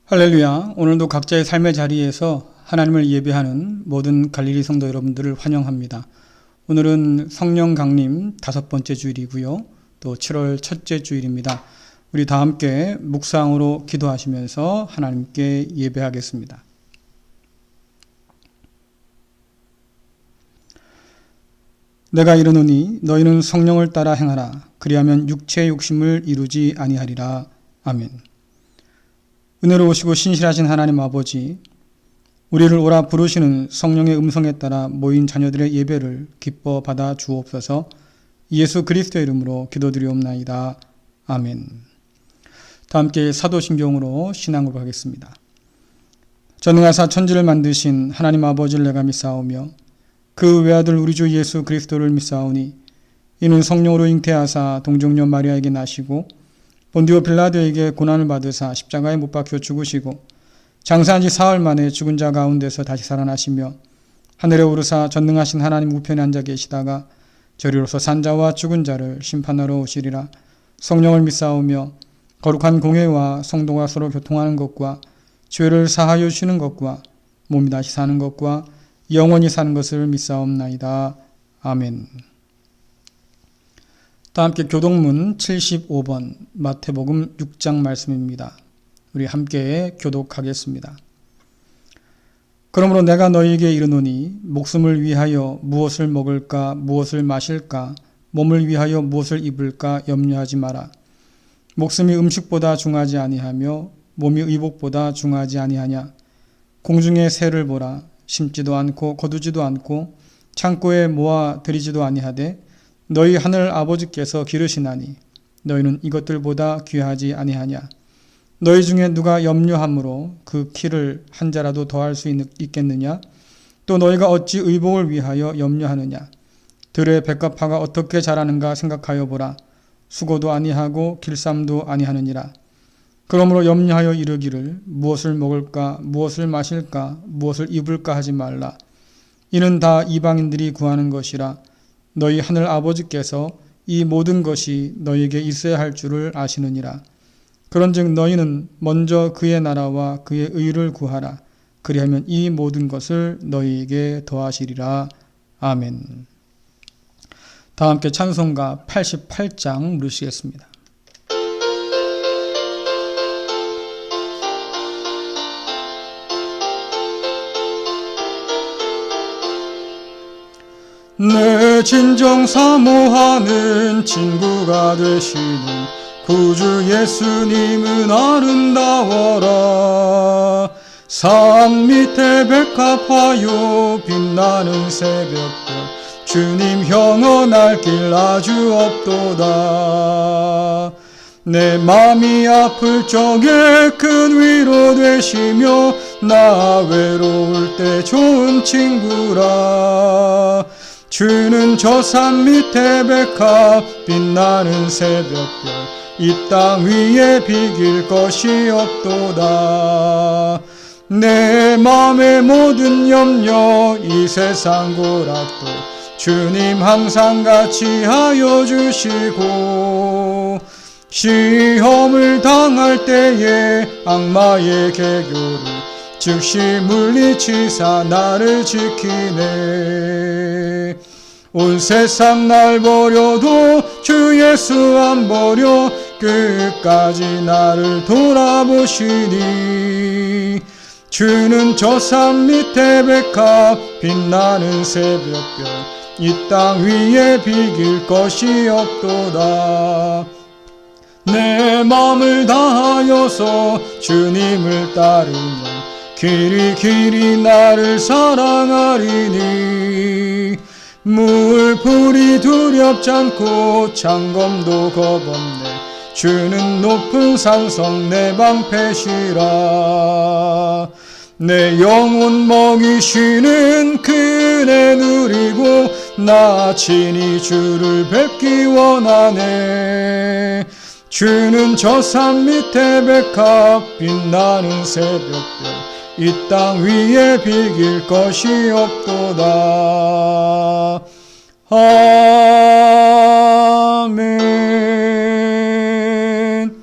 할렐루야. 오늘도 각자의 삶의 자리에서 하나님을 예배하는 모든 갈릴리 성도 여러분들을 환영합니다. 오늘은 성령 강림 5번째 주일이고요. 또 7월 첫째 주일입니다. 우리 다 함께 묵상으로 기도하시면서 하나님께 예배하겠습니다. 내가 이르노니 너희는 성령을 따라 행하라. 그리하면 육체의 욕심을 이루지 아니하리라. 아멘. 은혜로우시고 신실하신 하나님 아버지, 우리를 오라 부르시는 성령의 음성에 따라 모인 자녀들의 예배를 기뻐 받아 주옵소서. 예수 그리스도의 이름으로 기도드리옵나이다. 아멘. 다 함께 사도신경으로 신앙으로 가겠습니다. 전능하사 천지를 만드신 하나님 아버지를 내가 믿사오며 그 외아들 우리 주 예수 그리스도를 믿사오니 이는 성령으로 잉태하사 동정녀 마리아에게 나시고 본디오 빌라도에게 고난을 받으사 십자가에 못 박혀 죽으시고 장사한 지 사흘 만에 죽은 자 가운데서 다시 살아나시며 하늘에 오르사 전능하신 하나님 우편에 앉아 계시다가 저리로서 산자와 죽은 자를 심판하러 오시리라. 성령을 믿사오며 거룩한 공회와 성도가 서로 교통하는 것과 죄를 사하여 주시는 것과 몸이 다시 사는 것과 영원히 사는 것을 믿사옵나이다. 아멘. 다 함께 교독문 75번 마태복음 6장 말씀입니다. 우리 함께 교독하겠습니다. 그러므로 내가 너희에게 이르노니 목숨을 위하여 무엇을 먹을까 무엇을 마실까 몸을 위하여 무엇을 입을까 염려하지 마라. 목숨이 음식보다 중하지 아니하며 몸이 의복보다 중하지 아니하냐. 공중의 새를 보라. 심지도 않고 거두지도 않고 창고에 모아 들이지도 아니하되 너희 하늘 아버지께서 기르시나니 너희는 이것들보다 귀하지 아니하냐. 너희 중에 누가 염려함으로 그 키를 한 자라도 더할 수 있겠느냐. 또 너희가 어찌 의복을 위하여 염려하느냐. 들의 백합화가 어떻게 자라는가 생각하여 보라. 수고도 아니하고 길쌈도 아니하느니라. 그러므로 염려하여 이르기를 무엇을 먹을까 무엇을 마실까 무엇을 입을까 하지 말라. 이는 다 이방인들이 구하는 것이라. 너희 하늘 아버지께서 이 모든 것이 너희에게 있어야 할 줄을 아시느니라. 그런즉 너희는 먼저 그의 나라와 그의 의를 구하라. 그리하면 이 모든 것을 너희에게 더하시리라. 아멘. 다 함께 찬송가 88장 부르시겠습니다. 내 진정 사모하는 친구가 되시는 구주 예수님은 아름다워라. 산 밑에 백합화요 빛나는 새벽별 주님 영원할 길 아주 없도다. 내 맘이 아플 적에 큰 위로 되시며 나 외로울 때 좋은 친구라. 주는 저 산 밑에 백합 빛나는 새벽별 이 땅 위에 비길 것이 없도다. 내 맘의 모든 염려 이 세상 고락도 주님 항상 같이 하여 주시고 시험을 당할 때에 악마의 개교를 즉시 물리치사 나를 지키네. 온 세상 날 버려도 주 예수 안 버려 끝까지 나를 돌아보시니 주는 저 산 밑에 백합 빛나는 새벽별 이 땅 위에 비길 것이 없도다. 내 맘을 다하여서 주님을 따르면 길이 나를 사랑하리니 물불이 두렵지 않고 창검도 겁없네. 주는 높은 산성 내 방패시라. 내 영혼 먹이시는 그네 누리고 나 친히 주를 뵙기 원하네. 주는 저 산 밑에 백합 빛나는 새벽별 이 땅 위에 비길 것이 없도다. 아멘.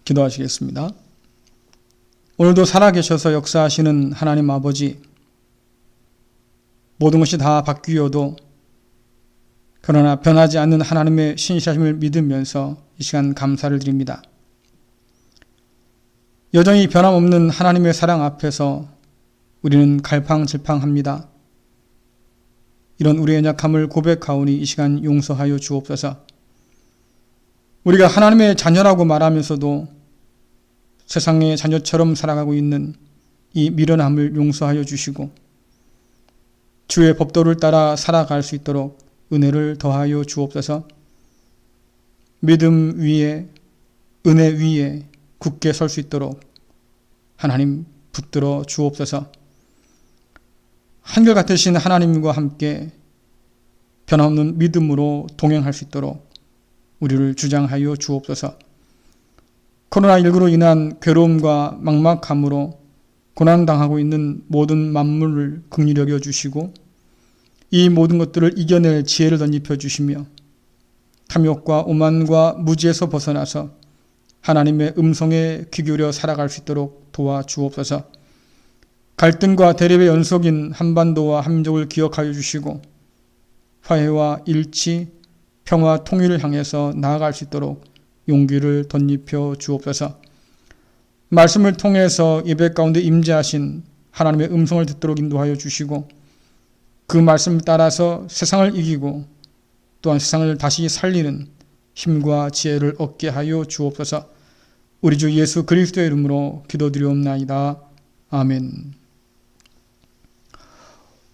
기도하시겠습니다. 오늘도 살아계셔서 역사하시는 하나님 아버지, 모든 것이 다 바뀌어도 그러나 변하지 않는 하나님의 신실하심을 믿으면서 이 시간 감사를 드립니다. 여전히 변함없는 하나님의 사랑 앞에서 우리는 갈팡질팡합니다. 이런 우리의 연약함을 고백하오니 이 시간 용서하여 주옵소서. 우리가 하나님의 자녀라고 말하면서도 세상의 자녀처럼 살아가고 있는 이 미련함을 용서하여 주시고 주의 법도를 따라 살아갈 수 있도록 은혜를 더하여 주옵소서. 믿음 위에, 은혜 위에 굳게 설 수 있도록 하나님 붙들어 주옵소서. 한결같으신 하나님과 함께 변함없는 믿음으로 동행할 수 있도록 우리를 주장하여 주옵소서. 코로나19로 인한 괴로움과 막막함으로 고난당하고 있는 모든 만물을 긍휼히 여겨 주시고 이 모든 것들을 이겨낼 지혜를 덧입혀 주시며 탐욕과 오만과 무지에서 벗어나서 하나님의 음성에 귀 기울여 살아갈 수 있도록 도와주옵소서. 갈등과 대립의 연속인 한반도와 한민족을 기억하여 주시고 화해와 일치, 평화, 통일을 향해서 나아갈 수 있도록 용기를 덧입혀 주옵소서. 말씀을 통해서 예배 가운데 임재하신 하나님의 음성을 듣도록 인도하여 주시고 그 말씀을 따라서 세상을 이기고 또한 세상을 다시 살리는 힘과 지혜를 얻게 하여 주옵소서. 우리 주 예수 그리스도의 이름으로 기도드리옵나이다. 아멘.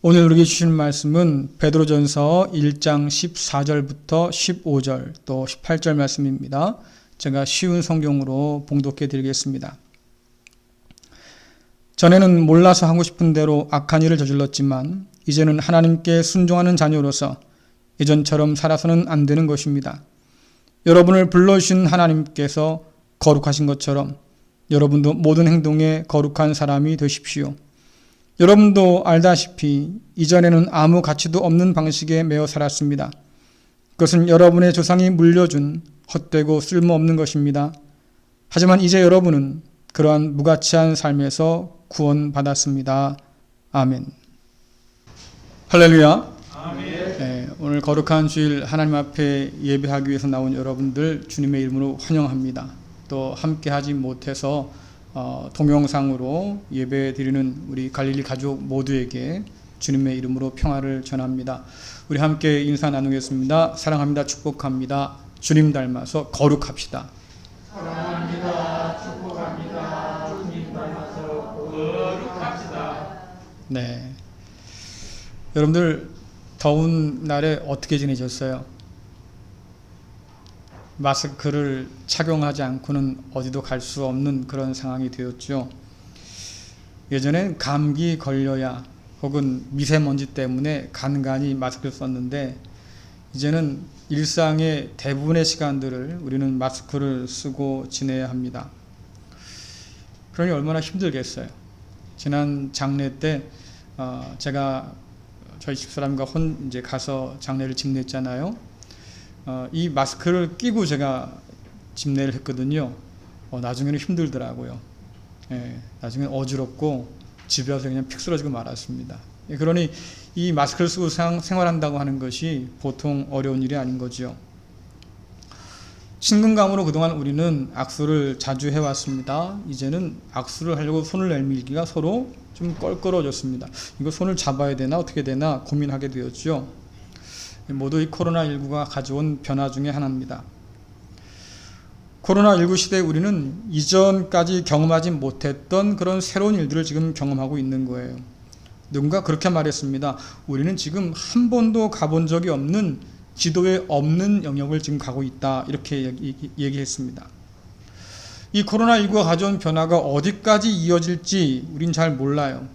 오늘 우리에게 주신 말씀은 베드로전서 1장 14절부터 15절 또 18절 말씀입니다. 제가 쉬운 성경으로 봉독해 드리겠습니다. 전에는 몰라서 하고 싶은 대로 악한 일을 저질렀지만 이제는 하나님께 순종하는 자녀로서 예전처럼 살아서는 안 되는 것입니다. 여러분을 불러주신 하나님께서 거룩하신 것처럼 여러분도 모든 행동에 거룩한 사람이 되십시오. 여러분도 알다시피 이전에는 아무 가치도 없는 방식에 매여 살았습니다. 그것은 여러분의 조상이 물려준 헛되고 쓸모없는 것입니다. 하지만 이제 여러분은 그러한 무가치한 삶에서 구원받았습니다. 아멘. 할렐루야. 아멘. 네, 오늘 거룩한 주일 하나님 앞에 예배하기 위해서 나온 여러분들 주님의 이름으로 환영합니다. 또 함께 하지 못해서 동영상으로 예배 드리는 우리 갈릴리 가족 모두에게 주님의 이름으로 평화를 전합니다. 우리 함께 인사 나누겠습니다. 사랑합니다. 축복합니다. 주님 닮아서 거룩합시다. 사랑합니다. 축복합니다. 주님 닮아서 거룩합시다. 네. 여러분들 더운 날에 어떻게 지내셨어요? 마스크를 착용하지 않고는 어디도 갈 수 없는 그런 상황이 되었죠. 예전엔 감기 걸려야 혹은 미세먼지 때문에 간간히 마스크를 썼는데 이제는 일상의 대부분의 시간들을 우리는 마스크를 쓰고 지내야 합니다. 그러니 얼마나 힘들겠어요. 지난 장례 때 제가 저희 집사람과 이제 가서 장례를 집례했잖아요. 이 마스크를 끼고 제가 집례를 했거든요. 나중에는 힘들더라고요. 나중에 어지럽고 집에 와서 그냥 픽 쓰러지고 말았습니다. 그러니 이 마스크를 쓰고 생활한다고 하는 것이 보통 어려운 일이 아닌 거죠. 친근감으로 그동안 우리는 악수를 자주 해왔습니다. 이제는 악수를 하려고 손을 내밀기가 서로 좀 껄끄러워졌습니다. 이거 손을 잡아야 되나 어떻게 되나 고민하게 되었죠. 모두 이 코로나19가 가져온 변화 중에 하나입니다. 코로나19 시대에 우리는 이전까지 경험하지 못했던 그런 새로운 일들을 지금 경험하고 있는 거예요. 누군가 그렇게 말했습니다. 우리는 지금 한 번도 가본 적이 없는 지도에 없는 영역을 지금 가고 있다. 이렇게 얘기했습니다. 이 코로나19가 가져온 변화가 어디까지 이어질지 우린 잘 몰라요.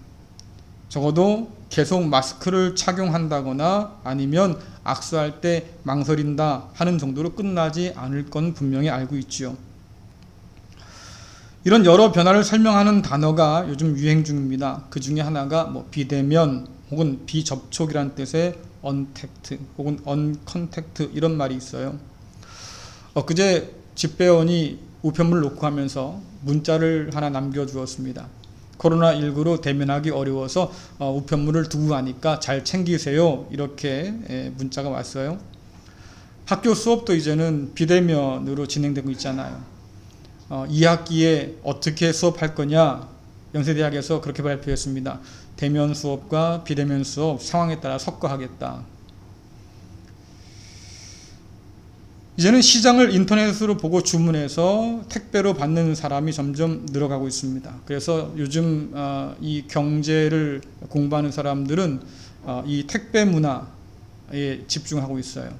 적어도 계속 마스크를 착용한다거나 아니면 악수할 때 망설인다 하는 정도로 끝나지 않을 건 분명히 알고 있지요. 이런 여러 변화를 설명하는 단어가 요즘 유행 중입니다. 그 중에 하나가 비대면 혹은 비접촉이라는 뜻의 언택트 혹은 언컨택트 이런 말이 있어요. 그제 집배원이 우편물을 놓고 하면서 문자를 하나 남겨주었습니다. 코로나19로 대면하기 어려워서 우편물을 두고 가니까 잘 챙기세요. 이렇게 문자가 왔어요. 학교 수업도 이제는 비대면으로 진행되고 있잖아요. 2학기에 어떻게 수업할 거냐? 연세대학에서 그렇게 발표했습니다. 대면 수업과 비대면 수업 상황에 따라 섞어 하겠다. 이제는 시장을 인터넷으로 보고 주문해서 택배로 받는 사람이 점점 늘어가고 있습니다. 그래서 요즘 이 경제를 공부하는 사람들은 이 택배 문화에 집중하고 있어요.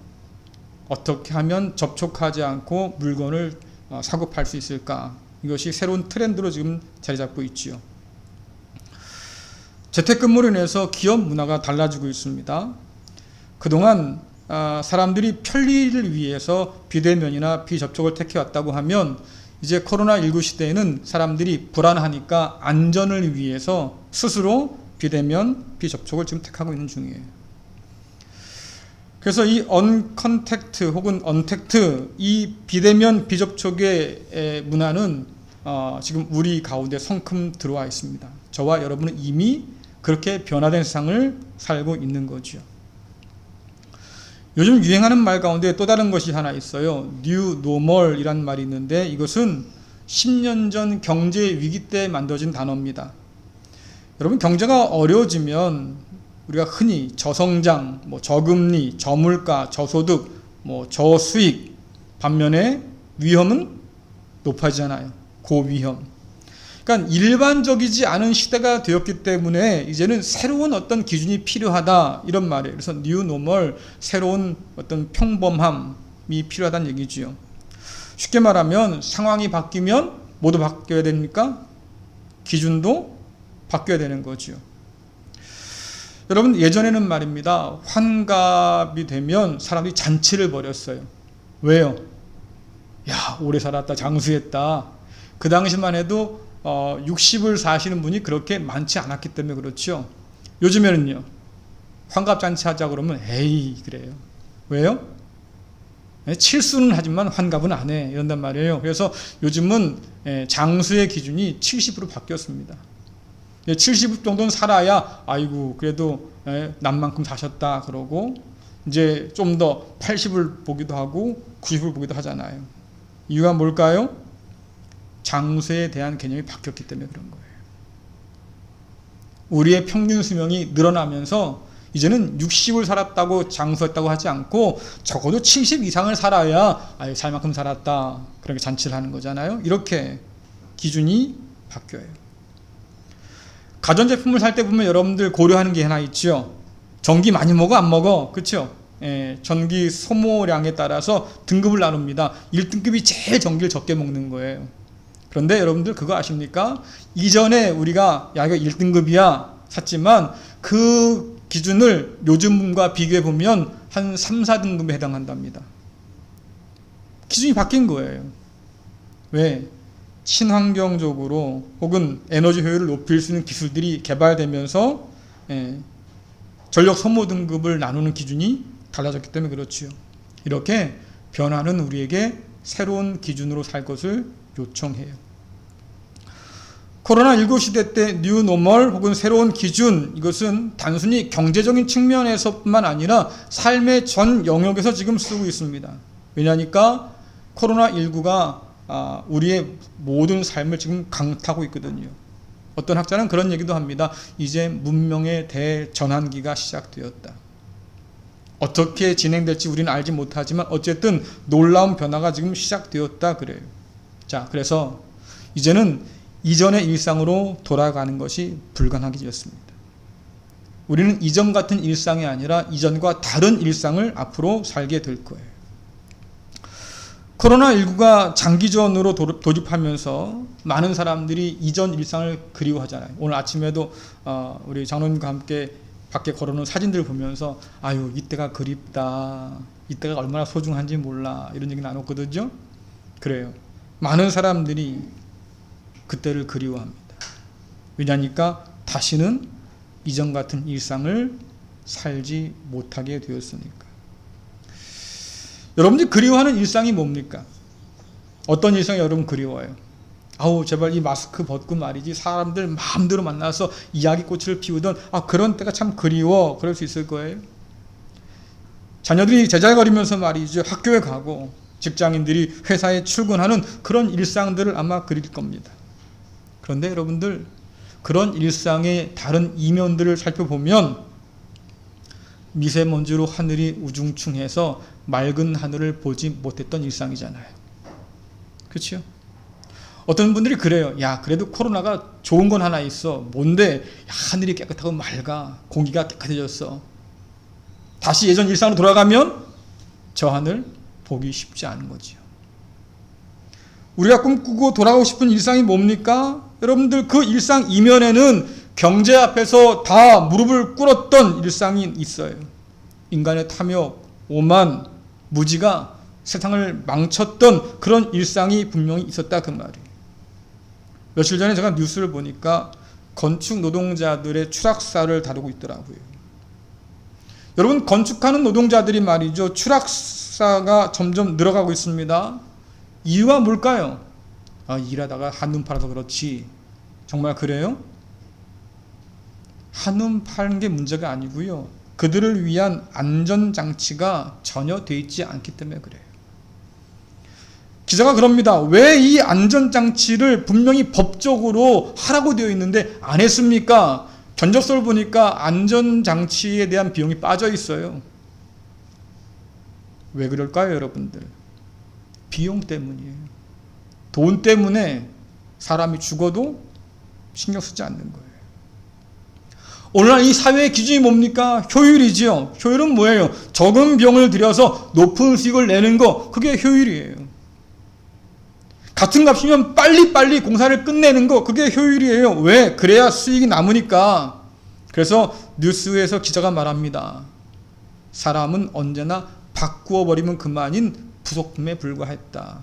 어떻게 하면 접촉하지 않고 물건을 사고 팔 수 있을까? 이것이 새로운 트렌드로 지금 자리 잡고 있지요. 재택근무로 인해서 기업 문화가 달라지고 있습니다. 그동안 사람들이 편리를 위해서 비대면이나 비접촉을 택해왔다고 하면 이제 코로나19 시대에는 사람들이 불안하니까 안전을 위해서 스스로 비대면, 비접촉을 지금 택하고 있는 중이에요. 그래서 이 언컨택트 혹은 언택트 이 비대면, 비접촉의 문화는 지금 우리 가운데 성큼 들어와 있습니다. 저와 여러분은 이미 그렇게 변화된 세상을 살고 있는 거죠. 요즘 유행하는 말 가운데 또 다른 것이 하나 있어요. New Normal이라는 말이 있는데 이것은 10년 전 경제 위기 때 만들어진 단어입니다. 여러분 경제가 어려워지면 우리가 흔히 저성장, 저금리, 저물가, 저소득, 저수익 반면에 위험은 높아지잖아요. 고위험. 그러니까 일반적이지 않은 시대가 되었기 때문에 이제는 새로운 어떤 기준이 필요하다 이런 말이에요. 그래서 뉴 노멀 새로운 어떤 평범함이 필요하다는 얘기지요. 쉽게 말하면 상황이 바뀌면 모두 바뀌어야 됩니까? 기준도 바뀌어야 되는 거죠. 여러분 예전에는 말입니다. 환갑이 되면 사람들이 잔치를 벌였어요. 왜요? 야 오래 살았다 장수했다. 그 당시만 해도 60을 사시는 분이 그렇게 많지 않았기 때문에 그렇죠. 요즘에는요. 환갑잔치 하자 그러면 에이 그래요. 왜요? 칠수는 하지만 환갑은 안 해. 이런단 말이에요. 그래서 요즘은 장수의 기준이 70으로 바뀌었습니다. 70 정도는 살아야 아이고 그래도 남만큼 사셨다 그러고 이제 좀 더 80을 보기도 하고 90을 보기도 하잖아요. 이유가 뭘까요? 장수에 대한 개념이 바뀌었기 때문에 그런 거예요. 우리의 평균 수명이 늘어나면서 이제는 60을 살았다고 장수했다고 하지 않고 적어도 70 이상을 살아야 살 만큼 살았다. 그렇게 잔치를 하는 거잖아요. 이렇게 기준이 바뀌어요. 가전제품을 살 때 보면 여러분들 고려하는 게 하나 있죠. 전기 많이 먹어 안 먹어? 그렇죠? 전기 소모량에 따라서 등급을 나눕니다. 1등급이 제일 전기를 적게 먹는 거예요. 그런데 여러분들 그거 아십니까? 이전에 우리가 야 이거 1등급이야 샀지만 그 기준을 요즘과 비교해 보면 한 3, 4등급에 해당한답니다. 기준이 바뀐 거예요. 왜? 친환경적으로 혹은 에너지 효율을 높일 수 있는 기술들이 개발되면서 전력 소모 등급을 나누는 기준이 달라졌기 때문에 그렇지요. 이렇게 변화는 우리에게 새로운 기준으로 살 것을 요청해요. 코로나19 시대 때 뉴 노멀 혹은 새로운 기준 이것은 단순히 경제적인 측면에서뿐만 아니라 삶의 전 영역에서 지금 쓰고 있습니다. 왜냐니까 코로나19가 우리의 모든 삶을 지금 강타하고 있거든요. 어떤 학자는 그런 얘기도 합니다. 이제 문명의 대전환기가 시작되었다. 어떻게 진행될지 우리는 알지 못하지만 어쨌든 놀라운 변화가 지금 시작되었다 그래요. 자, 그래서 이제는 이전의 일상으로 돌아가는 것이 불가능하게 되었습니다. 우리는 이전 같은 일상이 아니라 이전과 다른 일상을 앞으로 살게 될 거예요. 코로나19가 장기전으로 돌입하면서 많은 사람들이 이전 일상을 그리워하잖아요. 오늘 아침에도 우리 장로님과 함께 밖에 걸어놓은 사진들을 보면서 아유 이때가 그립다. 이때가 얼마나 소중한지 몰라. 이런 얘기 나눴거든요. 그래요. 많은 사람들이 그때를 그리워합니다. 왜냐니까 다시는 이전 같은 일상을 살지 못하게 되었으니까. 여러분들이 그리워하는 일상이 뭡니까? 어떤 일상이 여러분 그리워요? 아우 제발 이 마스크 벗고 말이지 사람들 마음대로 만나서 이야기꽃을 피우던 그런 때가 참 그리워. 그럴 수 있을 거예요. 자녀들이 제잘거리면서 말이죠. 학교에 가고 직장인들이 회사에 출근하는 그런 일상들을 아마 그릴 겁니다. 그런데 여러분들 그런 일상의 다른 이면들을 살펴보면 미세먼지로 하늘이 우중충해서 맑은 하늘을 보지 못했던 일상이잖아요. 그렇죠? 어떤 분들이 그래요. 야 그래도 코로나가 좋은 건 하나 있어. 뭔데? 야, 하늘이 깨끗하고 맑아. 공기가 깨끗해졌어. 다시 예전 일상으로 돌아가면 저 하늘 보기 쉽지 않은 거지요. 우리가 꿈꾸고 돌아가고 싶은 일상이 뭡니까? 여러분들 그 일상 이면에는 경제 앞에서 다 무릎을 꿇었던 일상이 있어요. 인간의 탐욕, 오만, 무지가 세상을 망쳤던 그런 일상이 분명히 있었다 그 말이에요. 며칠 전에 제가 뉴스를 보니까 건축 노동자들의 추락사를 다루고 있더라고요. 여러분 건축하는 노동자들이 말이죠. 추락사가 점점 늘어가고 있습니다. 이유가 뭘까요? 일하다가 한눈 팔아서 그렇지. 정말 그래요? 한눈 파는 게 문제가 아니고요. 그들을 위한 안전장치가 전혀 돼 있지 않기 때문에 그래요. 기자가 그럽니다. 왜 이 안전장치를 분명히 법적으로 하라고 되어 있는데 안 했습니까? 견적서를 보니까 안전장치에 대한 비용이 빠져 있어요. 왜 그럴까요, 여러분들? 비용 때문이에요. 돈 때문에 사람이 죽어도 신경 쓰지 않는 거예요. 오늘날 이 사회의 기준이 뭡니까? 효율이지요. 효율은 뭐예요? 적은 비용을 들여서 높은 수익을 내는 거, 그게 효율이에요. 같은 값이면 빨리빨리 공사를 끝내는 거, 그게 효율이에요. 왜? 그래야 수익이 남으니까. 그래서 뉴스에서 기자가 말합니다. 사람은 언제나 바꾸어 버리면 그만인 부속품에 불과했다.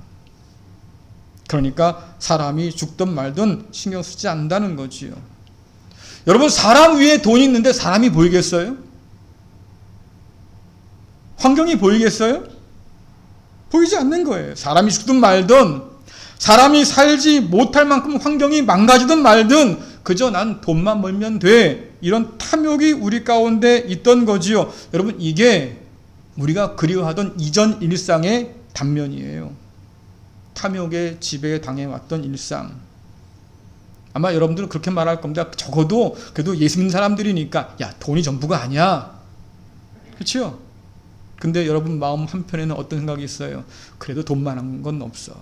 그러니까 사람이 죽든 말든 신경 쓰지 않는다는 거지요. 여러분 사람 위에 돈이 있는데 사람이 보이겠어요? 환경이 보이겠어요? 보이지 않는 거예요. 사람이 죽든 말든 사람이 살지 못할 만큼 환경이 망가지든 말든 그저 난 돈만 벌면 돼. 이런 탐욕이 우리 가운데 있던 거지요. 여러분 이게 우리가 그리워하던 이전 일상의 단면이에요. 탐욕의 지배에 당해왔던 일상. 아마 여러분들은 그렇게 말할 겁니다. 적어도 그래도 예수 믿는 사람들이니까 야 돈이 전부가 아니야. 그렇죠? 근데 여러분 마음 한편에는 어떤 생각이 있어요? 그래도 돈만한 건 없어.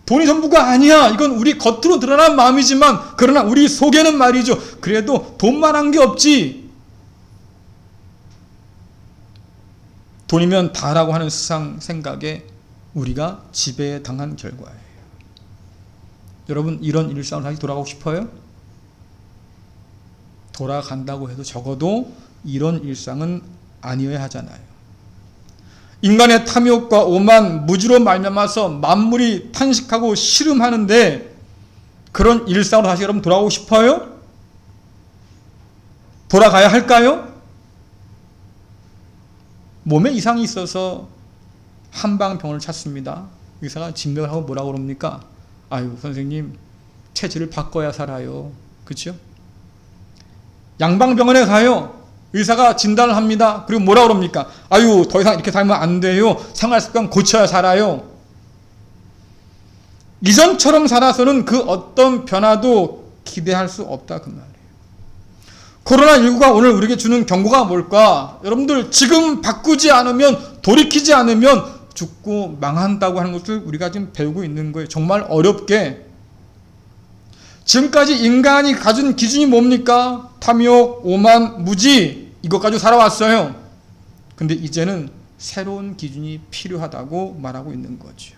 돈이 전부가 아니야. 이건 우리 겉으로 드러난 마음이지만 그러나 우리 속에는 말이죠. 그래도 돈만한 게 없지. 돈이면 다라고 하는 세상 생각에 우리가 지배에 당한 결과예요. 여러분 이런 일상으로 다시 돌아가고 싶어요? 돌아간다고 해도 적어도 이런 일상은 아니어야 하잖아요. 인간의 탐욕과 오만, 무지로 말미암아서 만물이 탄식하고 씨름하는데 그런 일상으로 다시 여러분 돌아가고 싶어요? 돌아가야 할까요? 몸에 이상이 있어서 한방병원을 찾습니다. 의사가 진맥을 하고 뭐라고 그럽니까? 아유 선생님 체질을 바꿔야 살아요. 그렇죠? 양방병원에 가요. 의사가 진단을 합니다. 그리고 뭐라고 그럽니까? 아유 더 이상 이렇게 살면 안 돼요. 생활습관 고쳐야 살아요. 이전처럼 살아서는 그 어떤 변화도 기대할 수 없다 그 말이에요. 코로나19가 오늘 우리에게 주는 경고가 뭘까? 여러분들 지금 바꾸지 않으면 돌이키지 않으면 죽고 망한다고 하는 것을 우리가 지금 배우고 있는 거예요. 정말 어렵게. 지금까지 인간이 가진 기준이 뭡니까? 탐욕, 오만, 무지 이것 가지고 살아왔어요. 근데 이제는 새로운 기준이 필요하다고 말하고 있는 거죠.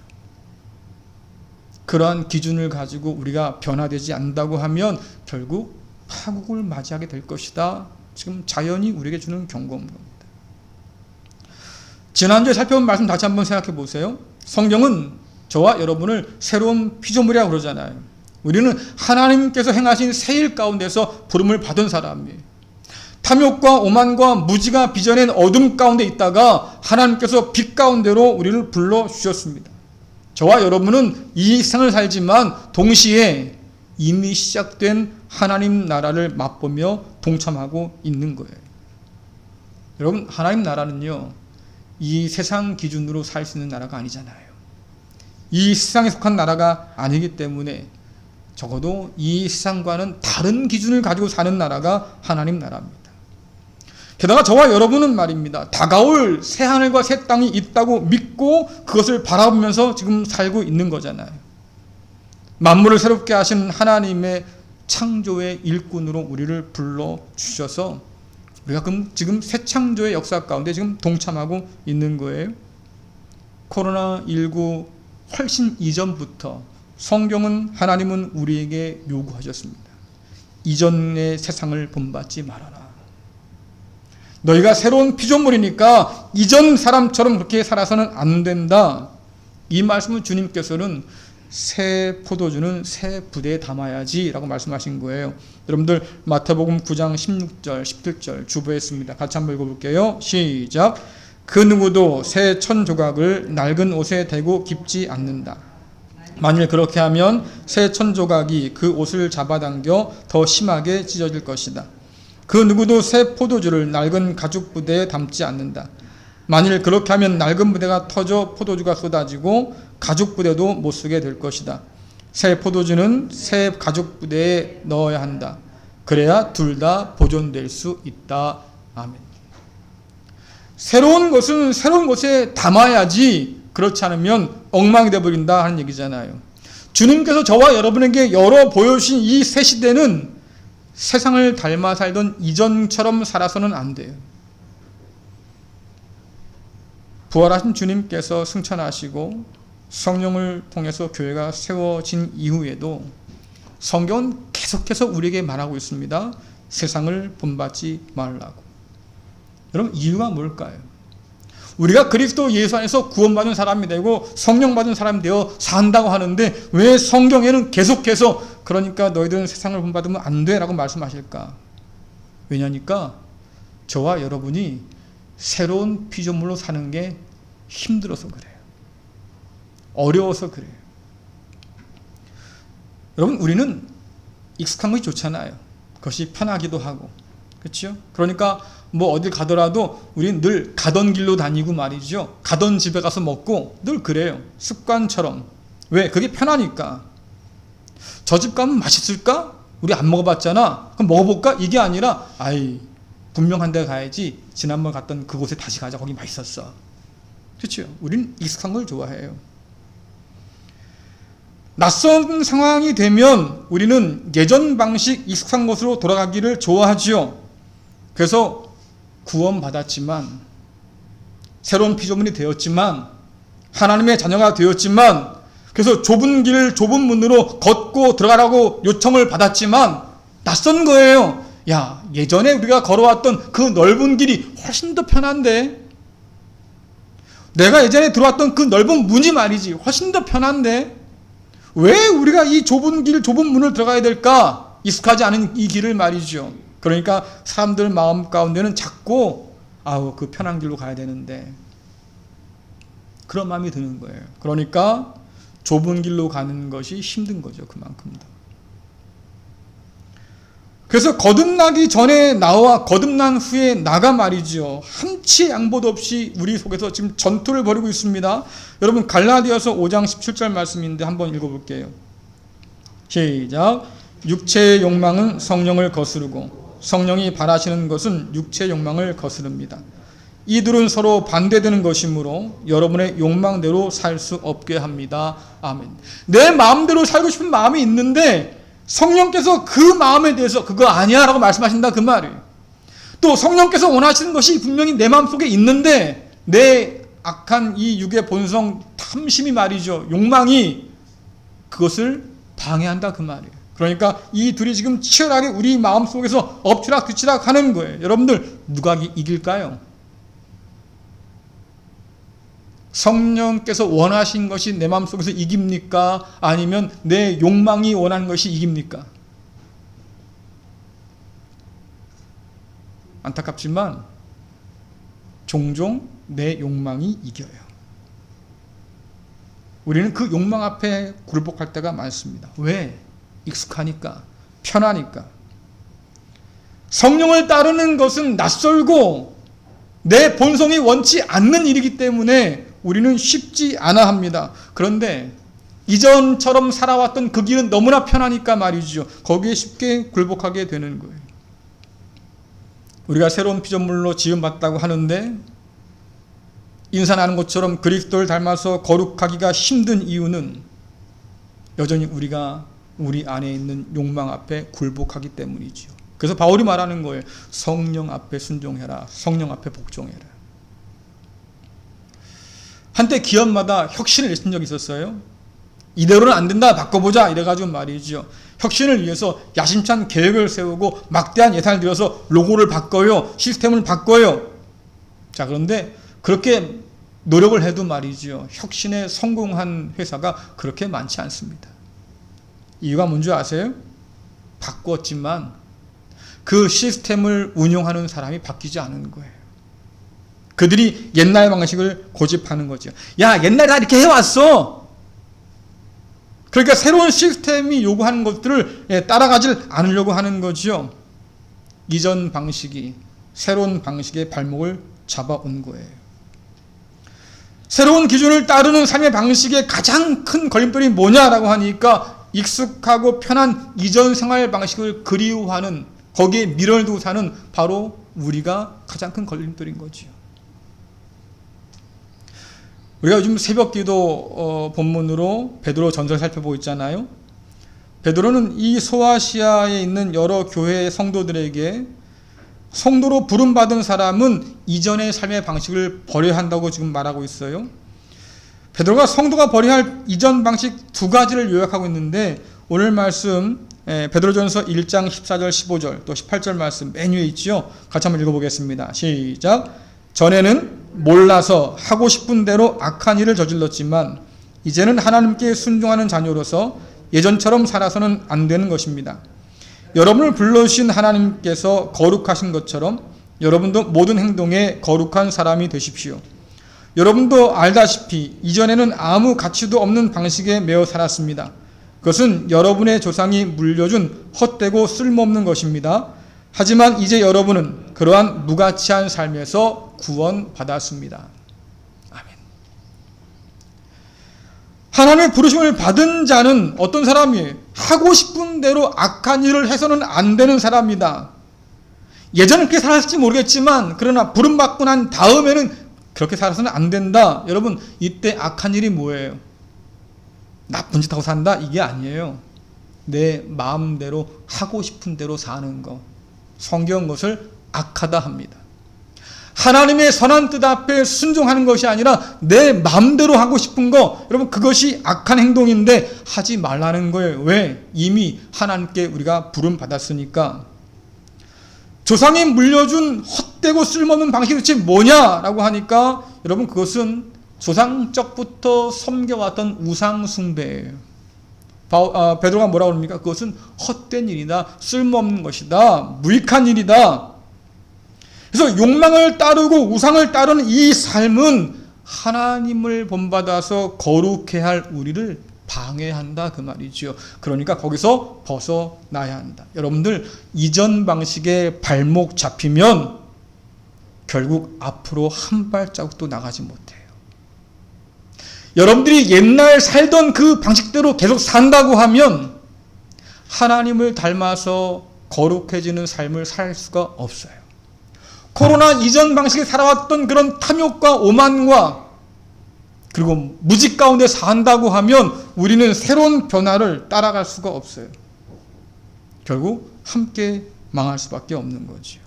그러한 기준을 가지고 우리가 변화되지 않는다고 하면 결국 파국을 맞이하게 될 것이다. 지금 자연이 우리에게 주는 경고인 겁니다. 지난주에 살펴본 말씀 다시 한번 생각해 보세요. 성경은 저와 여러분을 새로운 피조물이라고 그러잖아요. 우리는 하나님께서 행하신 새 일 가운데서 부름을 받은 사람이에요. 탐욕과 오만과 무지가 빚어낸 어둠 가운데 있다가 하나님께서 빛 가운데로 우리를 불러주셨습니다. 저와 여러분은 이 세상을 살지만 동시에 이미 시작된 하나님 나라를 맛보며 동참하고 있는 거예요. 여러분, 하나님 나라는요, 이 세상 기준으로 살 수 있는 나라가 아니잖아요. 이 세상에 속한 나라가 아니기 때문에 적어도 이 세상과는 다른 기준을 가지고 사는 나라가 하나님 나라입니다. 게다가 저와 여러분은 말입니다, 다가올 새 하늘과 새 땅이 있다고 믿고 그것을 바라보면서 지금 살고 있는 거잖아요. 만물을 새롭게 하신 하나님의 창조의 일꾼으로 우리를 불러주셔서 우리가 지금 새 창조의 역사 가운데 지금 동참하고 있는 거예요. 코로나19 훨씬 이전부터 성경은, 하나님은 우리에게 요구하셨습니다. 이전의 세상을 본받지 말아라. 너희가 새로운 피조물이니까 이전 사람처럼 그렇게 살아서는 안 된다. 이 말씀을 주님께서는 새 포도주는 새 부대에 담아야지 라고 말씀하신 거예요. 여러분들 마태복음 9장 16절 17절 주보했습니다. 같이 한번 읽어볼게요. 시작. 그 누구도 새 천 조각을 낡은 옷에 대고 깁지 않는다. 만일 그렇게 하면 새 천 조각이 그 옷을 잡아당겨 더 심하게 찢어질 것이다. 그 누구도 새 포도주를 낡은 가죽 부대에 담지 않는다. 만일 그렇게 하면 낡은 부대가 터져 포도주가 쏟아지고 가죽 부대도 못 쓰게 될 것이다. 새 포도주는 새 가죽 부대에 넣어야 한다. 그래야 둘 다 보존될 수 있다. 아멘. 새로운 것은 새로운 곳에 담아야지, 그렇지 않으면 엉망이 되어버린다 하는 얘기잖아요. 주님께서 저와 여러분에게 열어 보여주신 이 새 시대는 세상을 닮아 살던 이전처럼 살아서는 안 돼요. 부활하신 주님께서 승천하시고 성령을 통해서 교회가 세워진 이후에도 성경은 계속해서 우리에게 말하고 있습니다. 세상을 본받지 말라고. 여러분, 이유가 뭘까요? 우리가 그리스도 예수 안에서 구원받은 사람이 되고 성령 받은 사람이 되어 산다고 하는데 왜 성경에는 계속해서 그러니까 너희들은 세상을 본받으면 안 돼 라고 말씀하실까? 왜냐니까 저와 여러분이 새로운 피조물로 사는 게 힘들어서 그래요. 어려워서 그래요. 여러분, 우리는 익숙한 것이 좋잖아요. 그것이 편하기도 하고, 그렇죠? 그러니까 뭐 어딜 가더라도 우리는 늘 가던 길로 다니고 말이죠. 가던 집에 가서 먹고 늘 그래요. 습관처럼. 왜? 그게 편하니까. 저 집 가면 맛있을까? 우리 안 먹어봤잖아. 그럼 먹어볼까? 이게 아니라 아이, 분명한 데 가야지. 지난번 갔던 그곳에 다시 가자. 거기 맛있었어. 그렇죠? 우리는 익숙한 걸 좋아해요. 낯선 상황이 되면 우리는 예전 방식 익숙한 곳으로 돌아가기를 좋아하지요. 그래서 구원받았지만, 새로운 피조물이 되었지만, 하나님의 자녀가 되었지만, 그래서 좁은 길, 좁은 문으로 걷고 들어가라고 요청을 받았지만 낯선 거예요. 야, 예전에 우리가 걸어왔던 그 넓은 길이 훨씬 더 편한데, 내가 예전에 들어왔던 그 넓은 문이 말이지 훨씬 더 편한데 왜 우리가 이 좁은 길, 좁은 문을 들어가야 될까? 익숙하지 않은 이 길을 말이죠. 그러니까 사람들 마음 가운데는 자꾸 그 편한 길로 가야 되는데, 그런 마음이 드는 거예요. 그러니까 좁은 길로 가는 것이 힘든 거죠. 그만큼 더. 그래서 거듭나기 전에 나와 거듭난 후에 나가 말이죠. 한치의 양보도 없이 우리 속에서 지금 전투를 벌이고 있습니다. 여러분, 갈라디아서 5장 17절 말씀인데 한번 읽어볼게요. 시작. 육체의 욕망은 성령을 거스르고 성령이 바라시는 것은 육체의 욕망을 거스릅니다. 이들은 서로 반대되는 것이므로 여러분의 욕망대로 살 수 없게 합니다. 아멘. 내 마음대로 살고 싶은 마음이 있는데 성령께서 그 마음에 대해서 그거 아니야 라고 말씀하신다, 그 말이에요. 또 성령께서 원하시는 것이 분명히 내 마음속에 있는데 내 악한 이 육의 본성, 탐심이 말이죠, 욕망이 그것을 방해한다, 그 말이에요. 그러니까 이 둘이 지금 치열하게 우리 마음속에서 엎치락 뒤치락 하는 거예요. 여러분들, 누가 이길까요? 성령께서 원하신 것이 내 마음속에서 이깁니까? 아니면 내 욕망이 원하는 것이 이깁니까? 안타깝지만 종종 내 욕망이 이겨요. 우리는 그 욕망 앞에 굴복할 때가 많습니다. 왜? 익숙하니까, 편하니까. 성령을 따르는 것은 낯설고 내 본성이 원치 않는 일이기 때문에 우리는 쉽지 않아 합니다. 그런데 이전처럼 살아왔던 그 길은 너무나 편하니까 말이죠. 거기에 쉽게 굴복하게 되는 거예요. 우리가 새로운 피조물로 지음받다고 하는데 인사나는 것처럼 그리스도를 닮아서 거룩하기가 힘든 이유는 여전히 우리가 우리 안에 있는 욕망 앞에 굴복하기 때문이죠. 그래서 바울이 말하는 거예요. 성령 앞에 순종해라. 성령 앞에 복종해라. 한때 기업마다 혁신을 내신 적이 있었어요. 이대로는 안 된다. 바꿔보자. 이래가지고 말이죠. 혁신을 위해서 야심찬 계획을 세우고 막대한 예산을 들여서 로고를 바꿔요. 시스템을 바꿔요. 자, 그런데 그렇게 노력을 해도 말이죠. 혁신에 성공한 회사가 그렇게 많지 않습니다. 이유가 뭔지 아세요? 바꿨지만 그 시스템을 운용하는 사람이 바뀌지 않은 거예요. 그들이 옛날 방식을 고집하는 거죠. 야, 옛날에 다 이렇게 해왔어. 그러니까 새로운 시스템이 요구하는 것들을 따라가질 않으려고 하는 거죠. 이전 방식이 새로운 방식의 발목을 잡아온 거예요. 새로운 기준을 따르는 삶의 방식의 가장 큰 걸림돌이 뭐냐라고 하니까 익숙하고 편한 이전 생활 방식을 그리워하는, 거기에 미련을 두고 사는 바로 우리가 가장 큰 걸림돌인 거지요. 우리가 요즘 새벽기도 본문으로 베드로 전설 살펴보고 있잖아요. 베드로는 이 소아시아에 있는 여러 교회 성도들에게 성도로 부름받은 사람은 이전의 삶의 방식을 버려야 한다고 지금 말하고 있어요. 베드로가 성도가 버려야 할 이전 방식 두 가지를 요약하고 있는데 오늘 말씀 베드로전서 1장 14절 15절 또 18절 말씀 맨 위에 있죠. 같이 한번 읽어보겠습니다. 시작. 전에는 몰라서 하고 싶은 대로 악한 일을 저질렀지만 이제는 하나님께 순종하는 자녀로서 예전처럼 살아서는 안 되는 것입니다. 여러분을 불러주신 하나님께서 거룩하신 것처럼 여러분도 모든 행동에 거룩한 사람이 되십시오. 여러분도 알다시피 이전에는 아무 가치도 없는 방식에 매여 살았습니다. 그것은 여러분의 조상이 물려준 헛되고 쓸모없는 것입니다. 하지만 이제 여러분은 그러한 무가치한 삶에서 구원받았습니다. 아멘. 하나님의 부르심을 받은 자는 어떤 사람이에요? 하고 싶은 대로 악한 일을 해서는 안 되는 사람이다. 예전은 그렇게 살았을지 모르겠지만 그러나 부름받고 난 다음에는 그렇게 살아서는 안 된다. 여러분, 이때 악한 일이 뭐예요? 나쁜 짓 하고 산다? 이게 아니에요. 내 마음대로 하고 싶은 대로 사는 거. 성경은 그것을 악하다 합니다. 하나님의 선한 뜻 앞에 순종하는 것이 아니라 내 마음대로 하고 싶은 거, 여러분 그것이 악한 행동인데 하지 말라는 거예요. 왜? 이미 하나님께 우리가 부름 받았으니까. 조상이 물려준 헛되고 쓸모없는 방식이 도대체 뭐냐라고 하니까 여러분 그것은 조상적부터 섬겨왔던 우상 숭배예요. 베드로가 뭐라고 합니까? 그것은 헛된 일이다. 쓸모없는 것이다. 무익한 일이다. 그래서 욕망을 따르고 우상을 따르는 이 삶은 하나님을 본받아서 거룩해야 할 우리를 방해한다 그 말이죠. 그러니까 거기서 벗어나야 한다. 여러분들 이전 방식에 발목 잡히면 결국 앞으로 한 발자국도 나가지 못해요. 여러분들이 옛날 살던 그 방식대로 계속 산다고 하면 하나님을 닮아서 거룩해지는 삶을 살 수가 없어요. 코로나 이전 방식에 살아왔던 그런 탐욕과 오만과 그리고 무직 가운데 산다고 하면 우리는 새로운 변화를 따라갈 수가 없어요. 결국 함께 망할 수밖에 없는 거지요.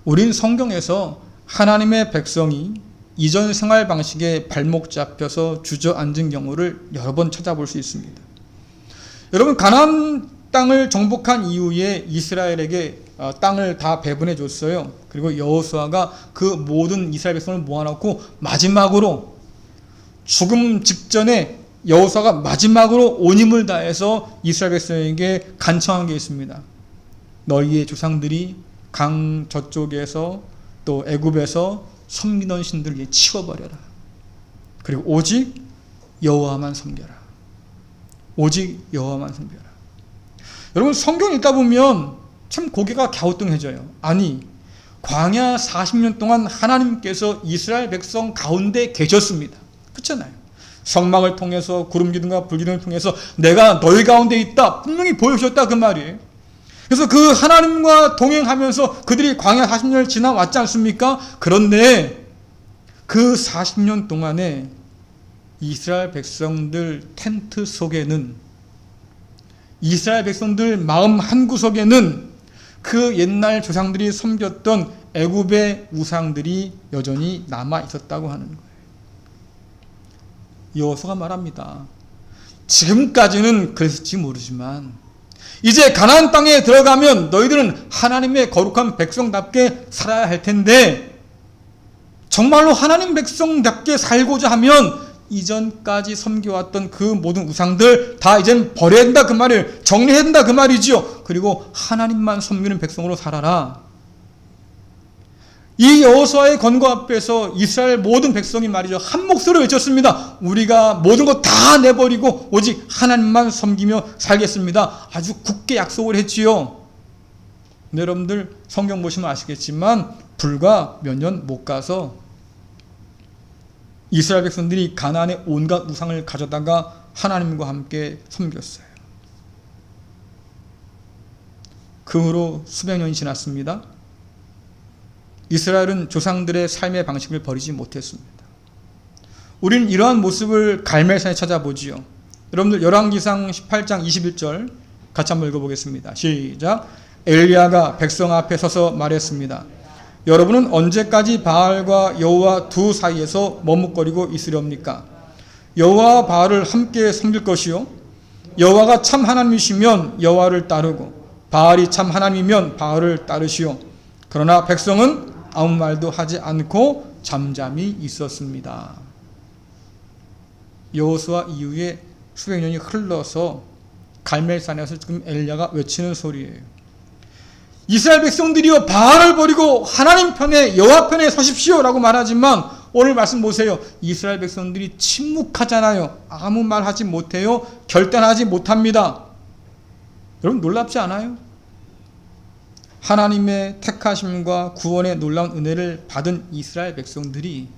우린 성경에서 하나님의 백성이 이전 생활 방식에 발목 잡혀서 주저앉은 경우를 여러 번 찾아볼 수 있습니다. 여러분, 가나안 땅을 정복한 이후에 이스라엘에게 땅을 다 배분해 줬어요. 그리고 여호수아가 그 모든 이스라엘 백성을 모아놓고 마지막으로 죽음 직전에 여호수아가 마지막으로 온 힘을 다해서 이스라엘 백성에게 간청한 게 있습니다. 너희의 조상들이 강 저쪽에서 또 애굽에서 섬기던 신들을 치워버려라. 그리고 오직 여호와만 섬겨라. 오직 여호와만 섬겨라. 여러분 성경 읽다 보면 참 고개가 갸우뚱해져요. 아니 광야 40년 동안 하나님께서 이스라엘 백성 가운데 계셨습니다. 그렇잖아요. 성막을 통해서 구름 기둥과 불 기둥을 통해서 내가 너희 가운데 있다 분명히 보여주셨다 그 말이에요. 그래서 그 하나님과 동행하면서 그들이 광야 40년을 지나왔지 않습니까? 그런데 그 40년 동안에 이스라엘 백성들 텐트 속에는, 이스라엘 백성들 마음 한구석에는 그 옛날 조상들이 섬겼던 애굽의 우상들이 여전히 남아 있었다고 하는 거예요. 여호수아가 말합니다. 지금까지는 그랬을지 모르지만 이제 가나안 땅에 들어가면 너희들은 하나님의 거룩한 백성답게 살아야 할 텐데, 정말로 하나님 백성답게 살고자 하면 이전까지 섬겨왔던 그 모든 우상들 다 이젠 버려야 된다 그 말이에요. 정리해야 된다 그 말이지요. 그리고 하나님만 섬기는 백성으로 살아라. 이 여호수아의 권고 앞에서 이스라엘 모든 백성이 말이죠, 한 목소리로 외쳤습니다. 우리가 모든 것 다 내버리고 오직 하나님만 섬기며 살겠습니다. 아주 굳게 약속을 했지요. 근데 여러분들 성경 보시면 아시겠지만 불과 몇 년 못 가서 이스라엘 백성들이 가나안의 온갖 우상을 가져다가 하나님과 함께 섬겼어요. 그 후로 수백 년이 지났습니다. 이스라엘은 조상들의 삶의 방식을 버리지 못했습니다. 우리는 이러한 모습을 갈멜산에 찾아보지요. 여러분들 열왕기상 18장 21절 같이 한번 읽어보겠습니다. 시작. 엘리야가 백성 앞에 서서 말했습니다. 여러분은 언제까지 바알과 여호와 두 사이에서 머뭇거리고 있으렵니까? 여호와와 바알을 함께 섬길 것이요, 여호와가 참 하나님이시면 여호와를 따르고 바알이 참 하나님이면 바알을 따르시오. 그러나 백성은 아무 말도 하지 않고 잠잠히 있었습니다. 여호수아 이후에 수백 년이 흘러서 갈멜산에서 지금 엘리야가 외치는 소리예요. 이스라엘 백성들이여 바알을 버리고 하나님 편에 여호와 편에 서십시오라고 말하지만 오늘 말씀 보세요. 이스라엘 백성들이 침묵하잖아요. 아무 말 하지 못해요. 결단하지 못합니다. 여러분 놀랍지 않아요? 하나님의 택하심과 구원의 놀라운 은혜를 받은 이스라엘 백성들이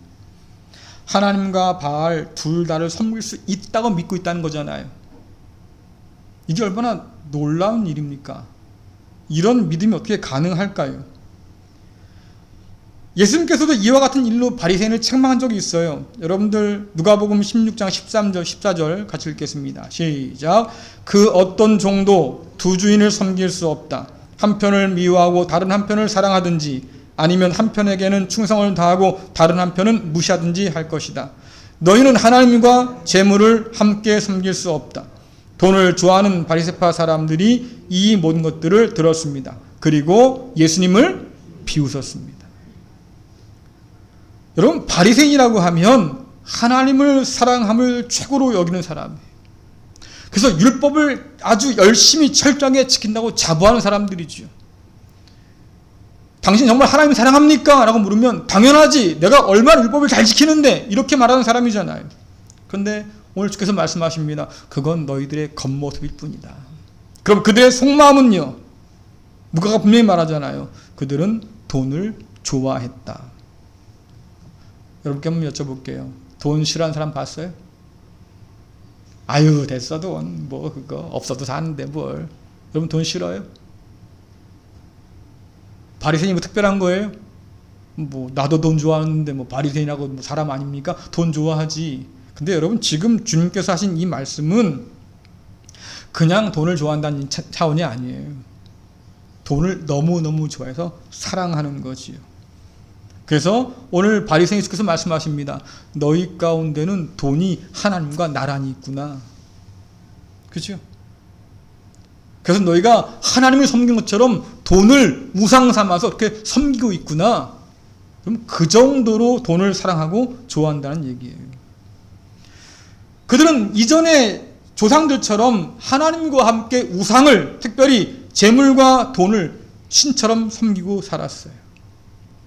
하나님과 바알 둘 다를 섬길 수 있다고 믿고 있다는 거잖아요. 이게 얼마나 놀라운 일입니까? 이런 믿음이 어떻게 가능할까요? 예수님께서도 이와 같은 일로 바리새인을 책망한 적이 있어요. 여러분들 누가복음 16장 13절 14절 같이 읽겠습니다. 시작. 그 어떤 종도 두 주인을 섬길 수 없다. 한편을 미워하고 다른 한편을 사랑하든지 아니면 한편에게는 충성을 다하고 다른 한편은 무시하든지 할 것이다. 너희는 하나님과 재물을 함께 섬길 수 없다. 돈을 좋아하는 바리새파 사람들이 이 모든 것들을 들었습니다. 그리고 예수님을 비웃었습니다. 여러분 바리새인이라고 하면 하나님을 사랑함을 최고로 여기는 사람이에요. 그래서 율법을 아주 열심히 철저하게 지킨다고 자부하는 사람들이죠. 당신 정말 하나님 사랑합니까? 라고 물으면 당연하지. 내가 얼마나 율법을 잘 지키는데 이렇게 말하는 사람이잖아요. 그런데 오늘 주께서 말씀하십니다. 그건 너희들의 겉모습일 뿐이다. 그럼 그들의 속마음은요? 누가가 분명히 말하잖아요. 그들은 돈을 좋아했다. 여러분께 한번 여쭤볼게요. 돈 싫어하는 사람 봤어요? 아유 됐어 돈 뭐 그거 없어도 사는데 뭘. 여러분 돈 싫어요? 바리새인이 뭐 특별한 거예요? 뭐 나도 돈 좋아하는데 뭐 바리새인하고 뭐 사람 아닙니까? 돈 좋아하지. 근데 여러분 지금 주님께서 하신 이 말씀은 그냥 돈을 좋아한다는 차원이 아니에요. 돈을 너무너무 좋아해서 사랑하는 거지요. 그래서 오늘 바리새인 예수께서 말씀하십니다. 너희 가운데는 돈이 하나님과 나란히 있구나. 그렇죠? 그래서 너희가 하나님을 섬긴 것처럼 돈을 우상 삼아서 이렇게 섬기고 있구나. 그럼 그 정도로 돈을 사랑하고 좋아한다는 얘기예요. 그들은 이전의 조상들처럼 하나님과 함께 우상을, 특별히 재물과 돈을 신처럼 섬기고 살았어요.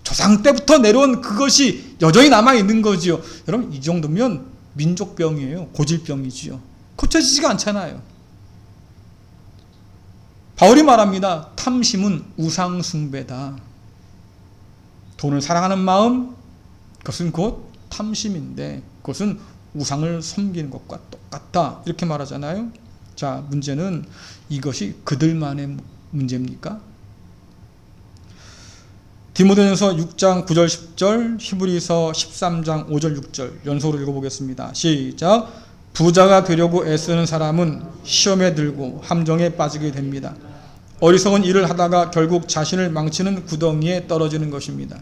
조상 때부터 내려온 그것이 여전히 남아있는 거지요. 여러분, 이 정도면 민족병이에요. 고질병이지요. 고쳐지지가 않잖아요. 바울이 말합니다. 탐심은 우상숭배다. 돈을 사랑하는 마음, 그것은 곧 탐심인데 그것은 우상을 섬기는 것과 똑같다. 이렇게 말하잖아요. 자, 문제는 이것이 그들만의 문제입니까? 디모데전서 6장 9절 10절, 히브리서 13장 5절 6절 연속으로 읽어보겠습니다. 시작. 부자가 되려고 애쓰는 사람은 시험에 들고 함정에 빠지게 됩니다. 어리석은 일을 하다가 결국 자신을 망치는 구덩이에 떨어지는 것입니다.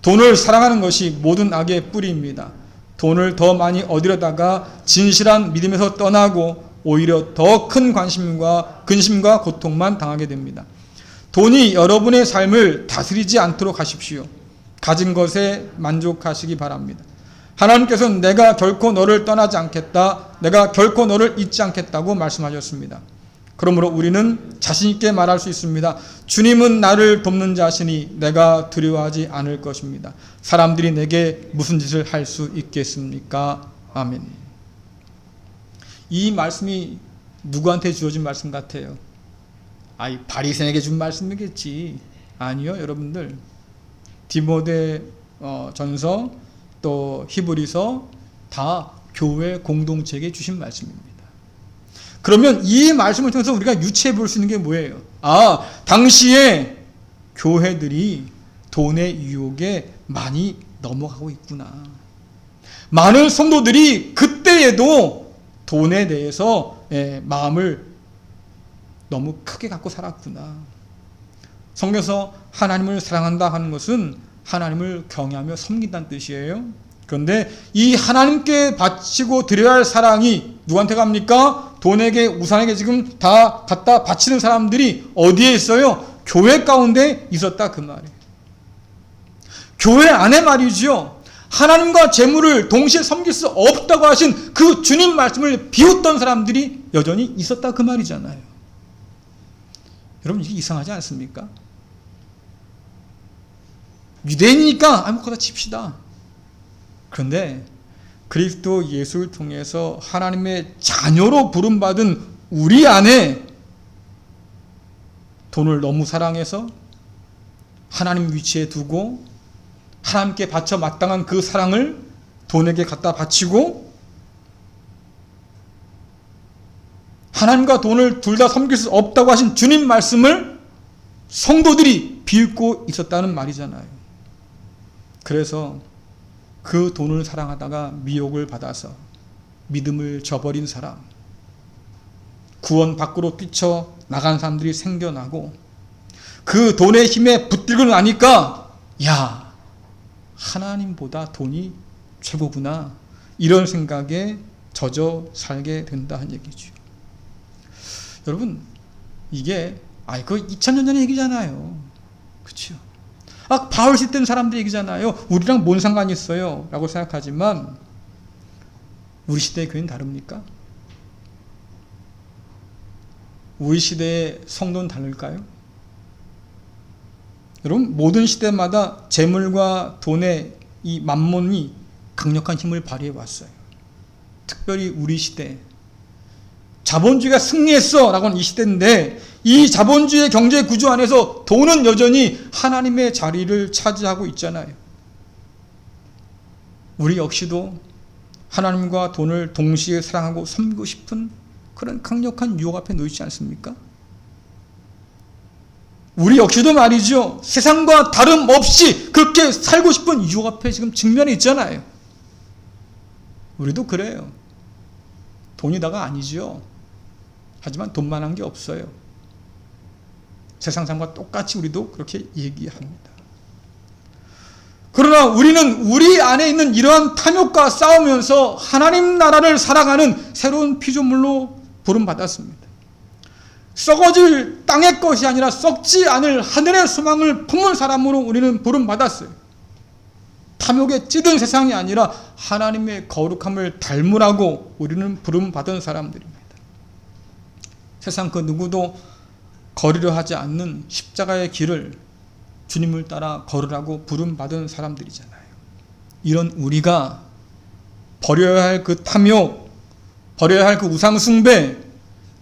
돈을 사랑하는 것이 모든 악의 뿌리입니다. 돈을 더 많이 얻으려다가 진실한 믿음에서 떠나고 오히려 더 큰 근심과 고통만 당하게 됩니다. 돈이 여러분의 삶을 다스리지 않도록 하십시오. 가진 것에 만족하시기 바랍니다. 하나님께서는 내가 결코 너를 떠나지 않겠다, 내가 결코 너를 잊지 않겠다고 말씀하셨습니다. 그러므로 우리는 자신 있게 말할 수 있습니다. 주님은 나를 돕는 자시니 내가 두려워하지 않을 것입니다. 사람들이 내게 무슨 짓을 할 수 있겠습니까? 아멘. 이 말씀이 누구한테 주어진 말씀 같아요? 바리새인에게 준 말씀이겠지. 아니요, 여러분들. 디모데 전서 또 히브리서 다 교회 공동체에게 주신 말씀입니다. 그러면 이 말씀을 통해서 우리가 유추해 볼 수 있는 게 뭐예요? 당시에 교회들이 돈의 유혹에 많이 넘어가고 있구나. 많은 성도들이 그때에도 돈에 대해서 마음을 너무 크게 갖고 살았구나. 성경에서 하나님을 사랑한다 하는 것은 하나님을 경외하며 섬긴다는 뜻이에요. 그런데 이 하나님께 바치고 드려야 할 사랑이 누구한테 갑니까? 돈에게, 우상에게 지금 다 갖다 바치는 사람들이 어디에 있어요? 교회 가운데 있었다, 그 말이에요. 교회 안에 말이죠. 하나님과 재물을 동시에 섬길 수 없다고 하신 그 주님 말씀을 비웃던 사람들이 여전히 있었다, 그 말이잖아요. 여러분, 이게 이상하지 않습니까? 유대인이니까 아무거나 칩시다. 그런데 그리스도 예수를 통해서 하나님의 자녀로 부름받은 우리 안에 돈을 너무 사랑해서 하나님 위치에 두고 하나님께 바쳐 마땅한 그 사랑을 돈에게 갖다 바치고 하나님과 돈을 둘 다 섬길 수 없다고 하신 주님 말씀을 성도들이 비웃고 있었다는 말이잖아요. 그래서 그 돈을 사랑하다가 미혹을 받아서 믿음을 저버린 사람, 구원 밖으로 뛰쳐 나간 사람들이 생겨나고 그 돈의 힘에 붙들고 나니까 야, 하나님보다 돈이 최고구나, 이런 생각에 젖어 살게 된다는 얘기죠. 여러분, 이게 그 2000년 전의 얘기잖아요. 그렇죠? 바울 시대 사람들 얘기잖아요. 우리랑 뭔 상관이 있어요? 라고 생각하지만 우리 시대의 교회는 다릅니까? 우리 시대의 성도는 다를까요? 여러분, 모든 시대마다 재물과 돈의 이 만몬이 강력한 힘을 발휘해 왔어요. 특별히 우리 시대, 자본주의가 승리했어 라고 하는 이 시대인데, 이 자본주의 경제 구조 안에서 돈은 여전히 하나님의 자리를 차지하고 있잖아요. 우리 역시도 하나님과 돈을 동시에 사랑하고 섬기고 싶은 그런 강력한 유혹 앞에 놓이지 않습니까? 우리 역시도 말이죠, 세상과 다름없이 그렇게 살고 싶은 유혹 앞에 지금 직면해 있잖아요. 우리도 그래요. 돈이 다가 아니죠. 하지만 돈만한 게 없어요. 세상 사람과 똑같이 우리도 그렇게 얘기합니다. 그러나 우리는 우리 안에 있는 이러한 탐욕과 싸우면서 하나님 나라를 살아가는 새로운 피조물로 부름받았습니다. 썩어질 땅의 것이 아니라 썩지 않을 하늘의 소망을 품은 사람으로 우리는 부름받았어요. 탐욕에 찌든 세상이 아니라 하나님의 거룩함을 닮으라고 우리는 부름받은 사람들입니다. 세상 그 누구도 걸으려 하지 않는 십자가의 길을 주님을 따라 걸으라고 부름받은 사람들이잖아요. 이런 우리가 버려야 할 그 탐욕, 버려야 할 그 우상숭배,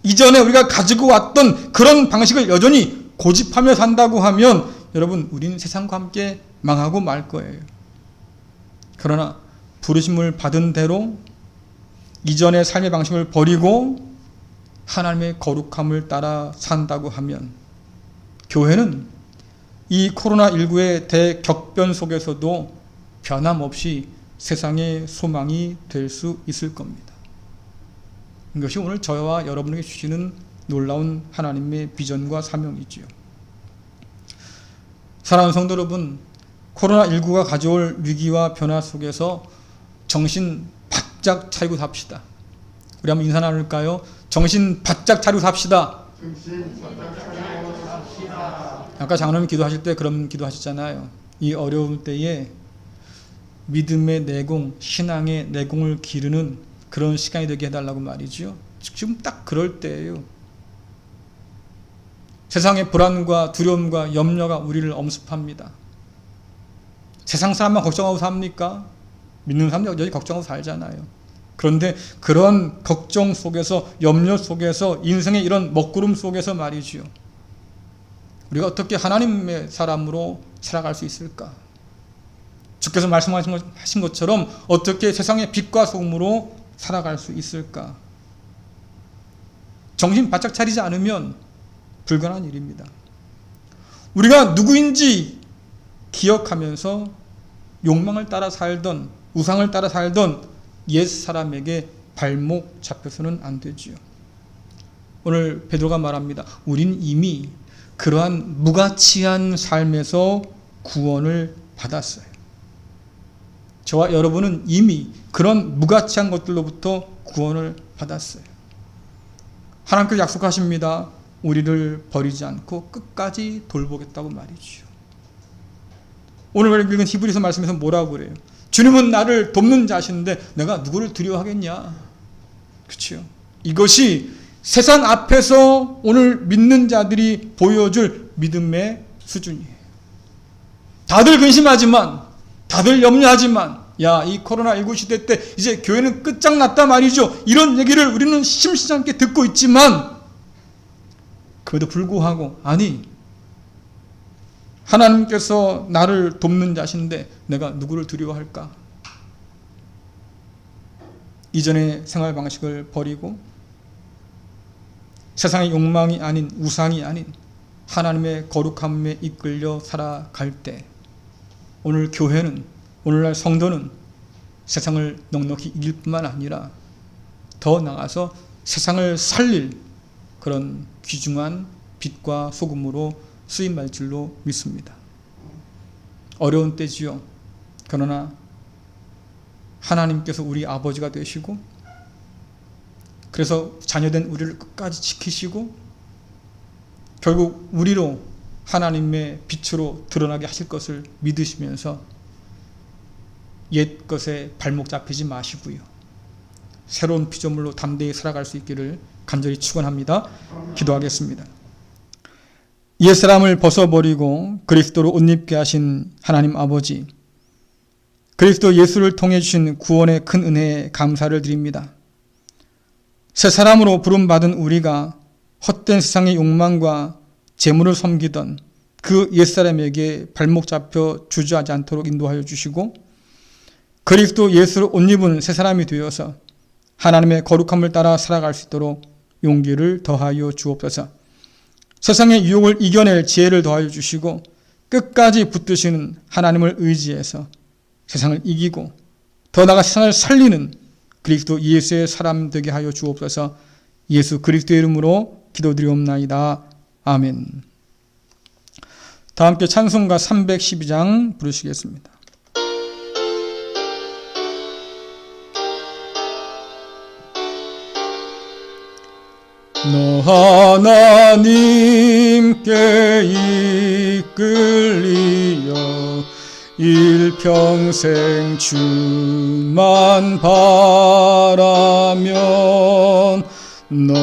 이전에 우리가 가지고 왔던 그런 방식을 여전히 고집하며 산다고 하면 여러분, 우리는 세상과 함께 망하고 말 거예요. 그러나 부르심을 받은 대로 이전의 삶의 방식을 버리고 하나님의 거룩함을 따라 산다고 하면 교회는 이 코로나19의 대격변 속에서도 변함없이 세상의 소망이 될 수 있을 겁니다. 이것이 오늘 저와 여러분에게 주시는 놀라운 하나님의 비전과 사명이지요. 사랑하는 성도 여러분, 코로나19가 가져올 위기와 변화 속에서 정신 바짝 차리고 삽시다. 우리 한번 인사 나눌까요? 정신 바짝 차리고 삽시다. 아까 장로님 기도하실 때 그런 기도하셨잖아요. 이 어려울 때에 믿음의 내공, 신앙의 내공을 기르는 그런 시간이 되게 해달라고 말이죠. 지금 딱 그럴 때예요. 세상의 불안과 두려움과 염려가 우리를 엄습합니다. 세상 사람만 걱정하고 삽니까? 믿는 사람들 여전히 걱정하고 살잖아요. 그런데 그런 걱정 속에서, 염려 속에서, 인생의 이런 먹구름 속에서 말이지요, 우리가 어떻게 하나님의 사람으로 살아갈 수 있을까? 주께서 말씀하신 것처럼 어떻게 세상의 빛과 소금으로 살아갈 수 있을까? 정신 바짝 차리지 않으면 불가능한 일입니다. 우리가 누구인지 기억하면서 욕망을 따라 살던, 우상을 따라 살던 옛 사람에게 발목 잡혀서는 안 되지요. 오늘 베드로가 말합니다. 우린 이미 그러한 무가치한 삶에서 구원을 받았어요. 저와 여러분은 이미 그런 무가치한 것들로부터 구원을 받았어요. 하나님께서 약속하십니다. 우리를 버리지 않고 끝까지 돌보겠다고 말이죠. 오늘 읽은 히브리서 말씀에서 뭐라고 그래요? 주님은 나를 돕는 자신데 내가 누구를 두려워하겠냐? 그렇죠? 이것이 세상 앞에서 오늘 믿는 자들이 보여줄 믿음의 수준이에요. 다들 근심하지만, 다들 염려하지만, 야, 이 코로나19 시대 때 이제 교회는 끝장났다 말이죠. 이런 얘기를 우리는 심심치 않게 듣고 있지만, 그래도 불구하고, 아니, 하나님께서 나를 돕는 자신데 내가 누구를 두려워할까? 이전의 생활 방식을 버리고 세상의 욕망이 아닌, 우상이 아닌 하나님의 거룩함에 이끌려 살아갈 때 오늘 교회는, 오늘날 성도는 세상을 넉넉히 이길 뿐만 아니라 더 나아가서 세상을 살릴 그런 귀중한 빛과 소금으로 쓰임받을 줄로 믿습니다. 어려운 때지요. 그러나 하나님께서 우리 아버지가 되시고, 그래서 자녀된 우리를 끝까지 지키시고, 결국 우리로 하나님의 빛으로 드러나게 하실 것을 믿으시면서 옛 것에 발목 잡히지 마시고요, 새로운 피조물로 담대히 살아갈 수 있기를 간절히 축원합니다. 기도하겠습니다. 옛사람을 벗어버리고 그리스도로 옷 입게 하신 하나님 아버지, 그리스도 예수를 통해 주신 구원의 큰 은혜에 감사를 드립니다. 새 사람으로 부름받은 우리가 헛된 세상의 욕망과 재물을 섬기던 그 옛사람에게 발목 잡혀 주저하지 않도록 인도하여 주시고, 그리스도 예수를 옷 입은 새 사람이 되어서 하나님의 거룩함을 따라 살아갈 수 있도록 용기를 더하여 주옵소서. 세상의 유혹을 이겨낼 지혜를 더하여 주시고, 끝까지 붙드시는 하나님을 의지해서 세상을 이기고 더 나아가 세상을 살리는 그리스도 예수의 사람 되게 하여 주옵소서. 예수 그리스도의 이름으로 기도드리옵나이다. 아멘. 다 함께 찬송가 312장 부르시겠습니다. 너 하나님께 이끌리어 일평생 주만 바라면 너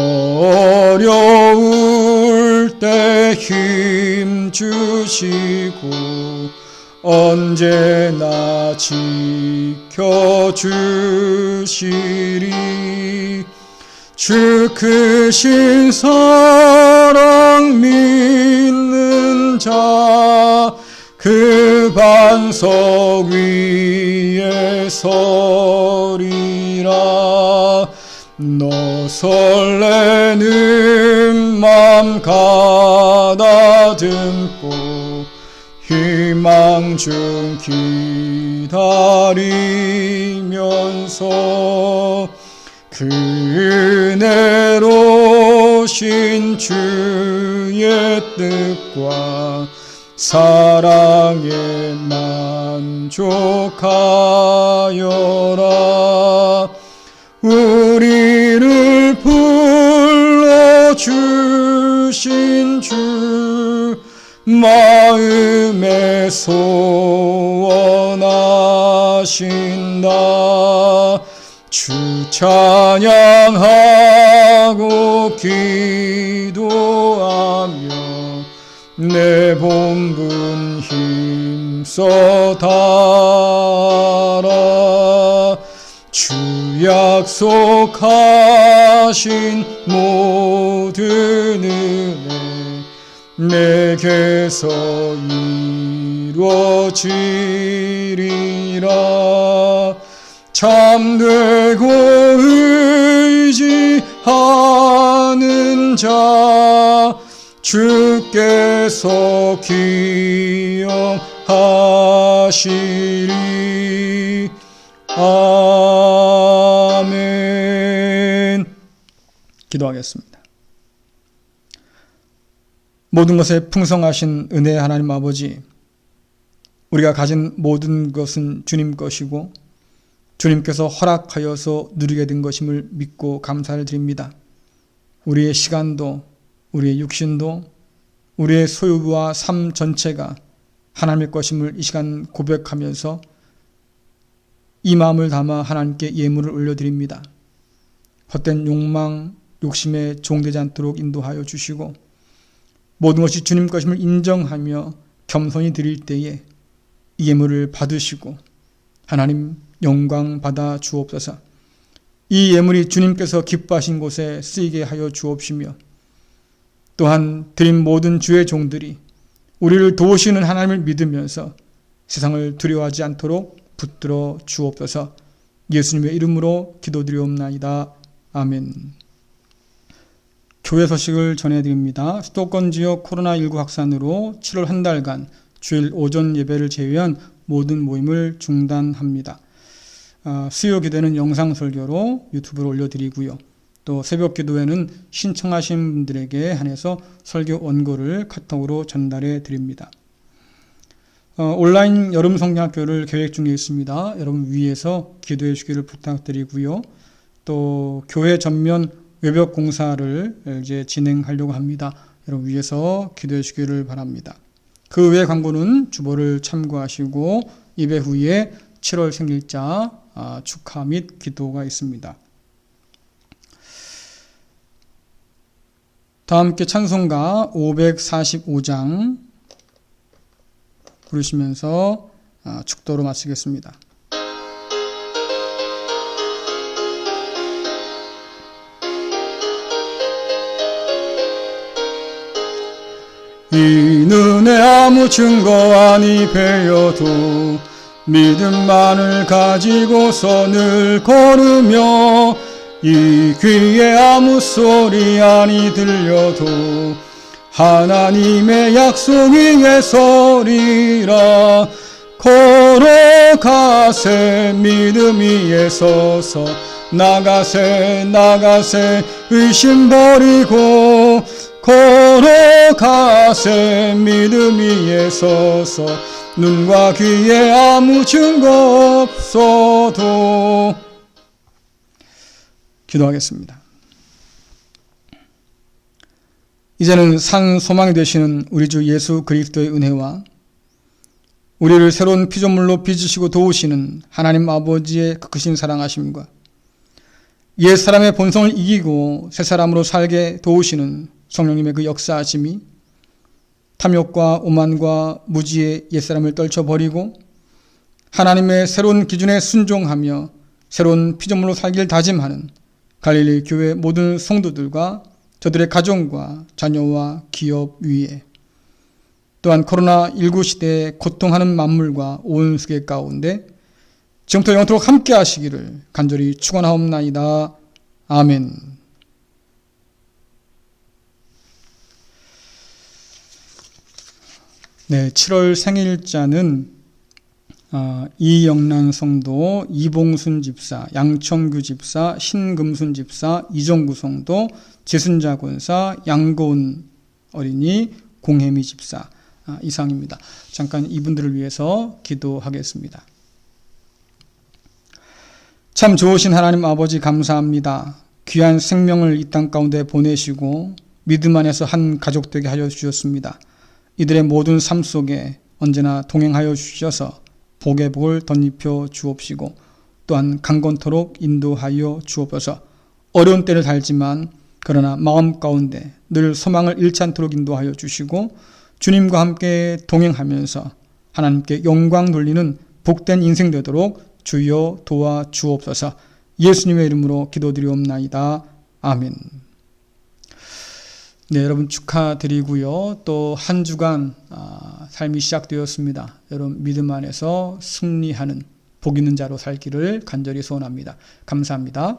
어려울 때 힘 주시고 언제나 지켜주시리. 주 크신 사랑 믿는 자 그 반석 위에 서리라. 너 설레는 맘 가다듬고 희망 중 기다리면서 그 은혜로 신 주의 뜻과 사랑에 만족하여라. 우리를 불러주신 주 마음에 소원하신다. 주 찬양하고 기도하며 내 본분 힘써 달아. 주 약속하신 모든 은혜 내게서 이루어지리라. 참되고 의지하는 자 주께서 기억하시리. 아멘. 기도하겠습니다. 모든 것에 풍성하신 은혜의 하나님 아버지, 우리가 가진 모든 것은 주님 것이고 주님께서 허락하여서 누리게 된 것임을 믿고 감사를 드립니다. 우리의 시간도 우리의 육신도 우리의 소유와 삶 전체가 하나님의 것임을 이 시간 고백하면서 이 마음을 담아 하나님께 예물을 올려드립니다. 헛된 욕망, 욕심에 종되지 않도록 인도하여 주시고 모든 것이 주님 것임을 인정하며 겸손히 드릴 때에 이 예물을 받으시고 하나님 영광 받아 주옵소서. 이 예물이 주님께서 기뻐하신 곳에 쓰이게 하여 주옵시며 또한 드린 모든 주의 종들이 우리를 도우시는 하나님을 믿으면서 세상을 두려워하지 않도록 붙들어 주옵소서. 예수님의 이름으로 기도드리옵나이다. 아멘. 교회 소식을 전해드립니다. 수도권 지역 코로나19 확산으로 7월 한 달간 주일 오전 예배를 제외한 모든 모임을 중단합니다. 수요 기도는 영상 설교로 유튜브로 올려드리고요. 또 새벽 기도회는 신청하신 분들에게 한해서 설교 원고를 카톡으로 전달해 드립니다. 온라인 여름 성경학교를 계획 중에 있습니다. 여러분 위에서 기도해 주기를 부탁드리고요. 또 교회 전면 외벽 공사를 이제 진행하려고 합니다. 여러분 위에서 기도해 주기를 바랍니다. 그 외 광고는 주보를 참고하시고 예배 후에 7월 생일자 축하 및 기도가 있습니다. 다 함께 찬송가 545장 부르시면서 축도로 마치겠습니다. 이 눈에 아무 증거 아니 배여도 믿음만을 가지고서 늘 걸으며 이 귀에 아무 소리 아니 들려도 하나님의 약속 위에 서리라. 걸어가세 믿음 위에 서서 나가세 의심 버리고 걸어가세 믿음 위에 서서 눈과 귀에 아무 증거 없어도. 기도하겠습니다. 이제는 산 소망이 되시는 우리 주 예수 그리스도의 은혜와 우리를 새로운 피조물로 빚으시고 도우시는 하나님 아버지의 크신 사랑하심과 옛 사람의 본성을 이기고 새 사람으로 살게 도우시는 성령님의 그 역사하심이 탐욕과 오만과 무지의 옛사람을 떨쳐버리고 하나님의 새로운 기준에 순종하며 새로운 피조물로 살기를 다짐하는 갈릴리 교회 모든 성도들과 저들의 가정과 자녀와 기업 위에 또한 코로나19 시대에 고통하는 만물과 온 세계 가운데 지금부터 영원토록 함께 하시기를 간절히 축원하옵나이다. 아멘. 네, 7월 생일자는 이영란 성도, 이봉순 집사, 양청규 집사, 신금순 집사, 이정구 성도, 재순자 권사, 양고은 어린이, 공혜미 집사 이상입니다. 잠깐 이분들을 위해서 기도하겠습니다. 참 좋으신 하나님 아버지 감사합니다. 귀한 생명을 이 땅 가운데 보내시고 믿음 안에서 한 가족 되게 하여 주셨습니다. 이들의 모든 삶 속에 언제나 동행하여 주셔서 복의 복을 덧입혀 주옵시고 또한 강건토록 인도하여 주옵소서. 어려운 때를 달지만 그러나 마음 가운데 늘 소망을 잃지 않도록 인도하여 주시고 주님과 함께 동행하면서 하나님께 영광 돌리는 복된 인생 되도록 주여 도와 주옵소서. 예수님의 이름으로 기도드리옵나이다. 아멘. 네, 여러분 축하드리고요. 또 한 주간 삶이 시작되었습니다. 여러분 믿음 안에서 승리하는 복 있는 자로 살기를 간절히 소원합니다. 감사합니다.